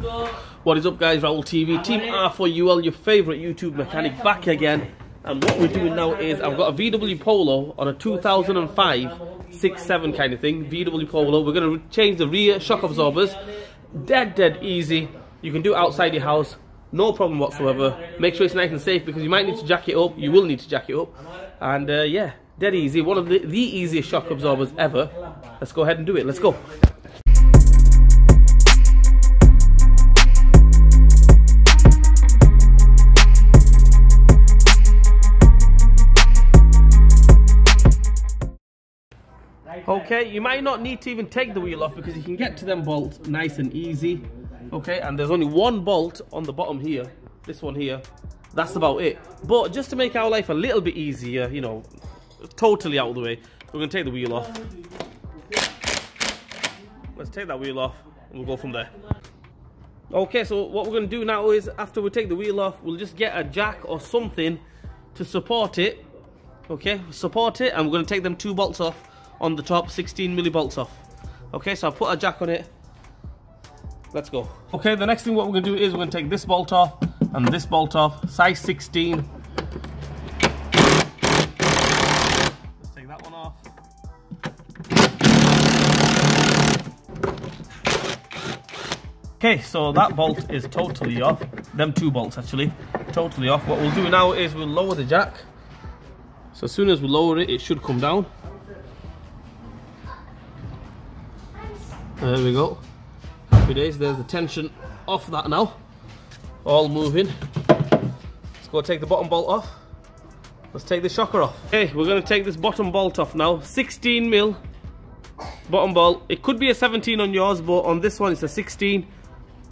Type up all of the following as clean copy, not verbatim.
What is up, guys? Raul TV, Team R4UL, your favourite YouTube mechanic, back again. And what we're doing now is I've got a VW Polo on a 2005 6.7 kind of thing, VW Polo. We're going to change the rear shock absorbers. Dead easy. You can do it outside your house, no problem whatsoever. Make sure it's nice and safe because you might need to jack it up. You will need to jack it up. And yeah, dead easy. One of the easiest shock absorbers ever. Let's go ahead and do it. Let's go. Okay, you might not need to even take the wheel off because you can get to them bolts nice and easy. Okay, and there's only one bolt on the bottom here, this one here. That's about it. But just to make our life a little bit easier, you know, totally out of the way, we're going to take the wheel off. Let's take that wheel off and we'll go from there. Okay, so what we're going to do now is after we take the wheel off, we'll just get a jack or something to support it. Okay, support it, and we're going to take them two bolts off on the top, 16 millibolts off. Okay, so I'll put a jack on it. Let's go. Okay, the next thing what we're going to do is we're going to take this bolt off and this bolt off, size 16. Let's take that one off. Okay, so that bolt is totally off. Them two bolts actually, totally off. What we'll do now is we'll lower the jack. So as soon as we lower it, it should come down. There we go. Happy days. There's the tension off that now. All moving. Let's go take the bottom bolt off. Let's take the shocker off. Okay, we're going to take this bottom bolt off now. 16 mil bottom bolt. It could be a 17 on yours, but on this one it's a 16.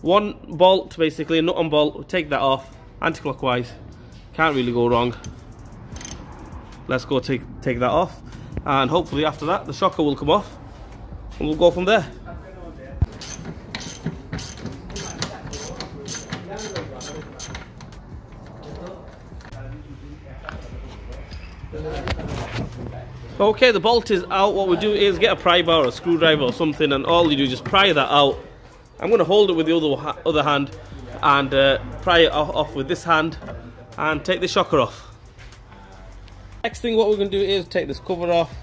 One bolt, basically, a nut on bolt. We'll take that off. Anti-clockwise. Can't really go wrong. Let's go take that off. And hopefully after that, the shocker will come off. And we'll go from there. Okay, the bolt is out. What we do is get a pry bar or a screwdriver or something, and all you do is just pry that out. I'm going to hold it with the other hand and pry it off with this hand and take the shocker off. Next thing what we're going to do is take this cover off,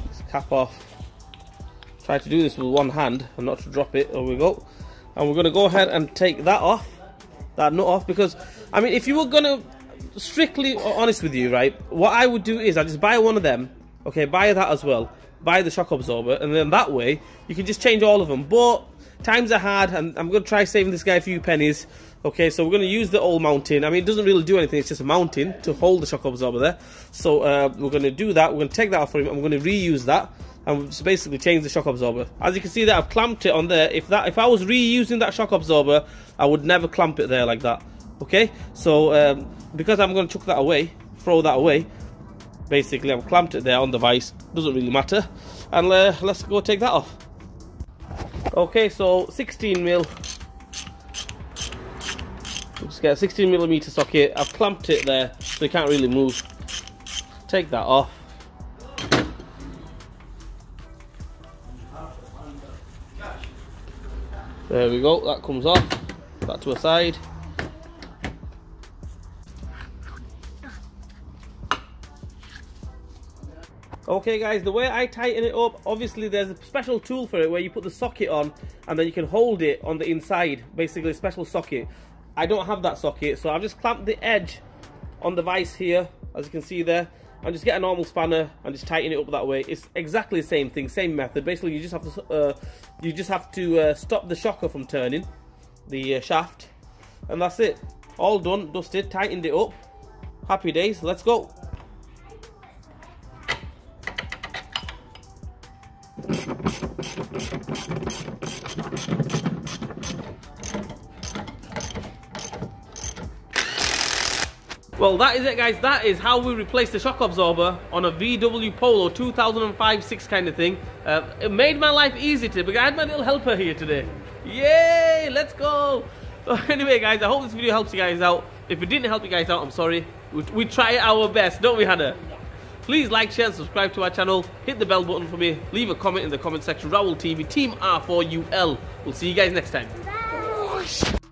this cap off. Try to do this with one hand and not to drop it. There we go. And we're going to go ahead and take that off, that nut off, because I mean, if you were going to strictly honest with you, right, what I would do is I just buy one of them. Okay, buy that as well, buy the shock absorber, and then that way you can just change all of them. But times are hard and I'm going to try saving this guy a few pennies. Okay, so we're going to use the old mounting. I mean, it doesn't really do anything, it's just a mounting to hold the shock absorber there. So we're going to do that. We're going to take that off for him and we're going to reuse that and we'll just basically change the shock absorber. As you can see that I've clamped it on there. If I was reusing that shock absorber, I would never clamp it there like that. Okay, so because I'm going to chuck that away, throw that away, basically I've clamped it there on the vise. Doesn't really matter. And let's go take that off. Okay, so 16 mil. Just get a 16mm socket. I've clamped it there so it can't really move. Take that off. There we go, that comes off. That to a side. Okay guys, the way I tighten it up, obviously there's a special tool for it where you put the socket on and then you can hold it on the inside, basically a special socket. I don't have that socket, so I've just clamped the edge on the vise here, as you can see there, and just get a normal spanner and just tighten it up that way. It's exactly the same thing, same method. Basically you just have to stop the shocker from turning, the shaft, and that's it. All done, dusted, tightened it up. Happy days, let's go. Well, that is it guys, that is how we replace the shock absorber on a VW Polo 2005-6 kind of thing. It made my life easy today because I had my little helper here today. Yay, let's go! Anyway guys, I hope this video helps you guys out. If it didn't help you guys out, I'm sorry. We try our best, don't we, Hannah? Please like, share and subscribe to our channel. Hit the bell button for me. Leave a comment in the comment section. Raul TV, Team R4UL. We'll see you guys next time. Bye. much.